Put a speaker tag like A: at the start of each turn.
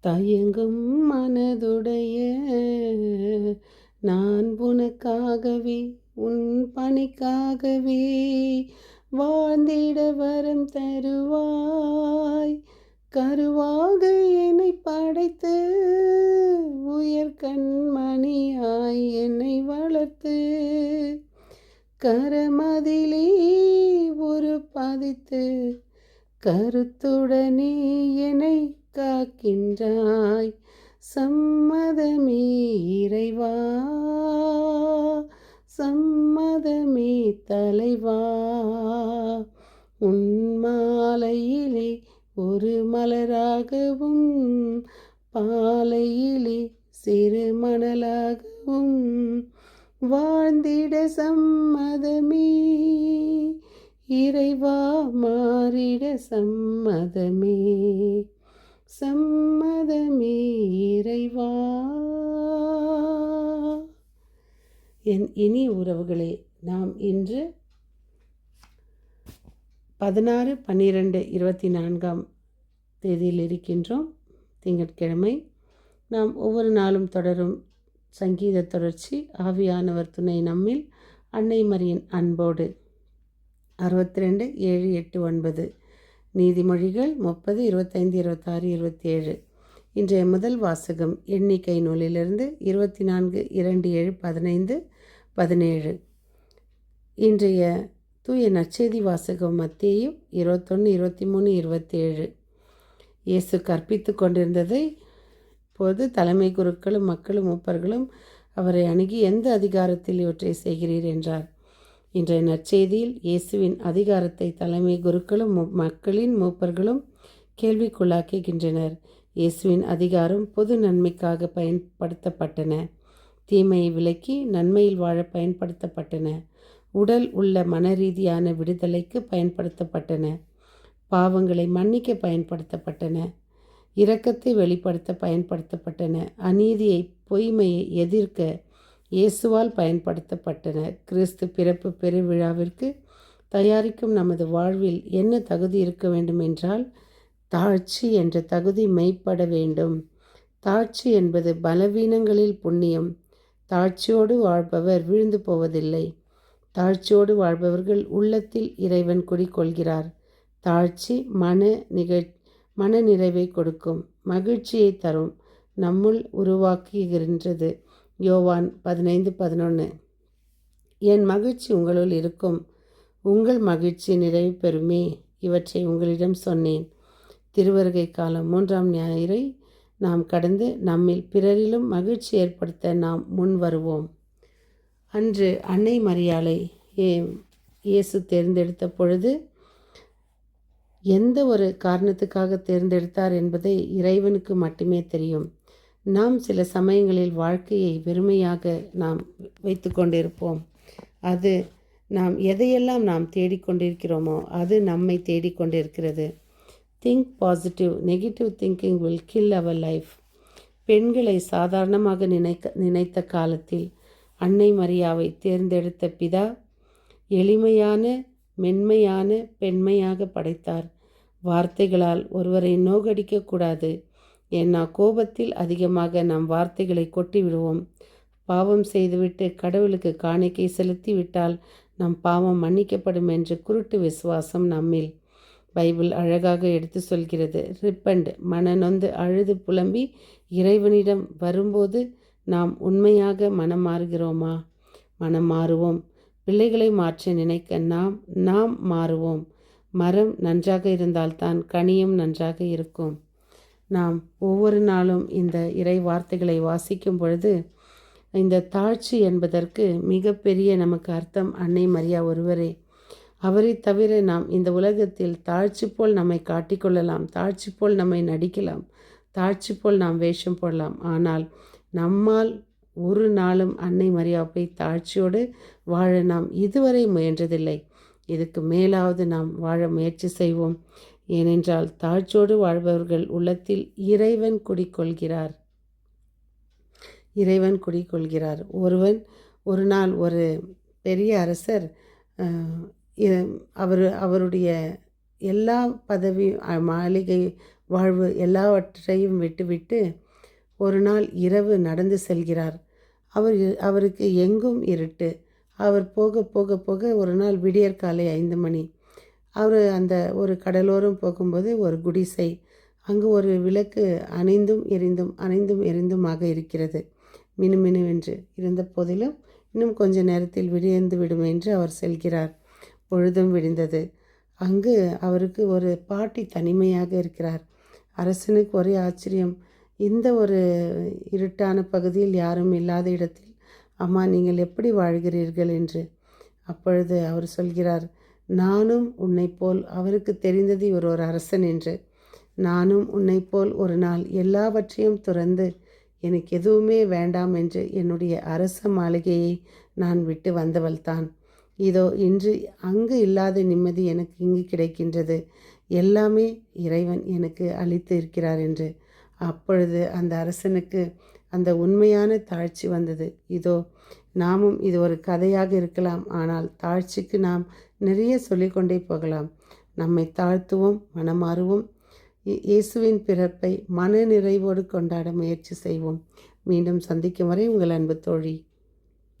A: தயங்கும் மனதுடைய நான் உனக்காகவே உன் பணிக்காகவே வாழ்ந்திட வரம் தருவாய். கருவாக என்னை படைத்து உயர் கண்மணியாய் என்னை வளர்த்து கரமதிலே ஒரு பதித்து கருத்துடனே என்னை காக்கின்றாய். சம்மதமே இறைவா, சம்மதமே தலைவா. உன் மாலையிலே ஒரு மலராகவும் பாலையிலே சிறு மணலாகவும் வாழ்ந்திட சம்மதமே இறைவா, மாறிட சம்மதமே, சம்மதமே இறைவா. என் இனிய உறவுகளே, நாம் இன்று 16/12/24 தேதியில் இருக்கின்றோம். திங்கட்கிழமை. நாம் ஒவ்வொரு நாளும் தொடரும் சங்கீத தொடர்ச்சி ஆவியானவர் துணை நம்மில் அன்னை மரியின் அன்போடு 62, 7, 8, 9. நீதிமொழிகள் 30, 25, 26, 27. இன்றைய முதல் வாசகம் எண்ணிக்கை நூலிலிருந்து 24, 2, 7, 15, 17. இன்றைய தூய நற்செய்தி வாசகம் மத்தேயு 21, 23, 27. இயேசு கற்பித்து கொண்டிருந்ததை போது தலைமை குருக்களும் மக்களும் மூப்பர்களும் அவரை அணுகி, எந்த அதிகாரத்தில் இவற்றை செய்கிறீர் என்றார். இன்றைய நற்செய்தியில் இயேசுவின் அதிகாரத்தை தலைமை குருக்களும் மக்களின் மூப்பர்களும் கேள்விக்குள்ளாக்குகின்றனர். இயேசுவின் அதிகாரம் பொது நன்மைக்காக பயன்படுத்தப்பட்டன. தீமையை விலக்கி நன்மையில் வாழ பயன்படுத்தப்பட்டன. உடல் உள்ள மனரீதியான விடுதலைக்கு பயன்படுத்தப்பட்டன. பாவங்களை மன்னிக்க பயன்படுத்தப்பட்டன. இரக்கத்தை வெளிப்படுத்த பயன்படுத்தப்பட்டன. அநீதியை பொய்மையை எதிர்க்க இயேசுவால் பயன்படுத்தப்பட்டன. கிறிஸ்து பிறப்பு பெருவிழாவிற்கு தயாரிக்கும் நமது வாழ்வில் என்ன தகுதி இருக்க வேண்டும் என்றால், தாழ்ச்சி என்ற தகுதி மெய்ப்பட வேண்டும். தாழ்ச்சி என்பது பலவீனங்களில் புண்ணியம். தாழ்ச்சியோடு வாழ்பவர் வீழ்ந்து போவதில்லை. தாழ்ச்சியோடு வாழ்பவர்கள் உள்ளத்தில் இறைவன் குடிகொள்கிறார். தாழ்ச்சி மன நிறைவை கொடுக்கும், மகிழ்ச்சியை தரும், நம்முள் உருவாக்குகின்றது. யோவான் 15:11. என் மகிழ்ச்சி உங்களுள் இருக்கும், உங்கள் மகிழ்ச்சி நிறைவு பெறுமே. இவற்றை உங்களிடம் சொன்னேன். திருவருகை காலம் 3ஆம் ஞாயிறை நாம் கடந்து நம்மில் பிறரிலும் மகிழ்ச்சி ஏற்படுத்த நாம் முன் வருவோம். அன்று அன்னை மரியாளை இயேசு தேர்ந்தெடுத்த பொழுது எந்த ஒரு காரணத்துக்காக தேர்ந்தெடுத்தார் என்பதை இறைவனுக்கு மட்டுமே தெரியும். நாம் சில சமயங்களில் வாழ்க்கையை வெறுமையாக நாம் வைத்து கொண்டிருப்போம். அது நாம் எதையெல்லாம் நாம் தேடிக்கொண்டிருக்கிறோமோ அது நம்மை தேடிக்கொண்டிருக்கிறது. Think positive, negative thinking will kill our life. பெண்களை சாதாரணமாக நினைத்த காலத்தில் அன்னை மரியாவை தேர்ந்தெடுத்த பிதா எளிமையான மென்மையான பெண்மையாக படைத்தார். வார்த்தைகளால் ஒருவரை நோகடிக்கக்கூடாது. ஏன்னா கோபத்தில் அதிகமாக நம் வார்த்தைகளை கொட்டி விடுவோம். பாவம் செய்துவிட்டு கடவுளுக்கு காணிக்கை செலுத்தி விட்டால் நம் பாவம் மன்னிக்கப்படும் என்று குருட்டு விசுவாசம் நம்மில். பைபிள் அழகாக எடுத்து சொல்கிறது. ரிப்பண்ட், மனநொந்து அழுது புலம்பி இறைவனிடம் வரும்போது நாம் உண்மையாக மனம் மாறுகிறோமா? மனம் மாறுவோம். பிள்ளைகளை மாற்ற நினைக்க நாம் மாறுவோம். மரம் நன்றாக இருந்தால்தான் கனியும் நன்றாக இருக்கும். நாம் ஒவ்வொரு நாளும் இந்த இறை வார்த்தைகளை வாசிக்கும் பொழுது இந்த தாழ்ச்சி என்பதற்கு மிகப்பெரிய நமக்கு அர்த்தம் அன்னை மரியா ஒருவரே. அவரை தவிர நாம் இந்த உலகத்தில் தாழ்ச்சி போல் நம்மை காட்டிக்கொள்ளலாம், தாழ்ச்சி போல் நம்மை நடிக்கலாம், தாழ்ச்சி போல் நாம் வேஷம் போடலாம். ஆனால் நம்மால் ஒரு நாளும் அன்னை மரியாவை தாழ்ச்சியோடு வாழ நாம் இதுவரை முயன்றதில்லை. இதுக்கு மேலாவது நாம் வாழ முயற்சி செய்வோம். ஏனென்றால் தாழ்ச்சியோடு வாழ்பவர்கள் உள்ளத்தில் இறைவன் குடிகொள்கிறார். இறைவன் குடிகொள்கிறார். ஒரு நாள் ஒரு பெரிய அரசர் அவருடைய எல்லா பதவி மாளிகை வாழ்வு எல்லாவற்றையும் விட்டுவிட்டு ஒரு நாள் இரவு நடந்து செல்கிறார். அவருக்கு எங்கும் இருட்டு. அவர் போக போக போக ஒரு நாள் விடியற்காலை 5 மணி. அவர் அந்த ஒரு கடலோரம் போகும்போது ஒரு குடிசை. அங்கு ஒரு விளக்கு அணைந்தும் எரிந்தும் அணைந்தும் எரிந்துமாக இருக்கிறது. மினுமினுவென்று இருந்த போதிலும் இன்னும் கொஞ்ச நேரத்தில் விடியந்து விடும் என்று அவர் செல்கிறார். பொழுதும் விடிந்தது. அங்கு அவருக்கு ஒரு பாட்டி தனிமையாக இருக்கிறார். அரசனுக்கு ஒரே ஆச்சரியம். இந்த ஒரு இருட்டான பகுதியில் யாரும் இல்லாத இடத்தில் அம்மா நீங்கள் எப்படி வாழ்கிறீர்கள் என்று. அப்பொழுது அவர் சொல்கிறார், நானும் உன்னை போல், அவருக்கு தெரிந்தது இவர் ஒரு அரசன் என்று, நானும் உன்னை போல் ஒரு நாள் எல்லாவற்றையும் துறந்து எனக்கு எதுவுமே வேண்டாம் என்று என்னுடைய அரச மாளிகையை நான் விட்டு வந்தவள்தான். இதோ இன்று அங்கு இல்லாத நிம்மதி எனக்கு இங்கு கிடைக்கின்றது. எல்லாமே இறைவன் எனக்கு அளித்து இருக்கிறார் என்று. அப்பொழுது அந்த அரசனுக்கு அந்த உண்மையான தாழ்ச்சி வந்தது. இதோ நாமும் இது ஒரு கதையாக இருக்கலாம், ஆனால் தாழ்ச்சிக்கு நாம் நிறைய சொல்லிக்கொண்டே போகலாம். நம்மை தாழ்த்துவோம், மனமாறுவோம், இயேசுவின் பிறப்பை மன நிறைவோடு கொண்டாட முயற்சி செய்வோம். மீண்டும் சந்திக்கும் வரை உங்கள் அன்பு தோழி.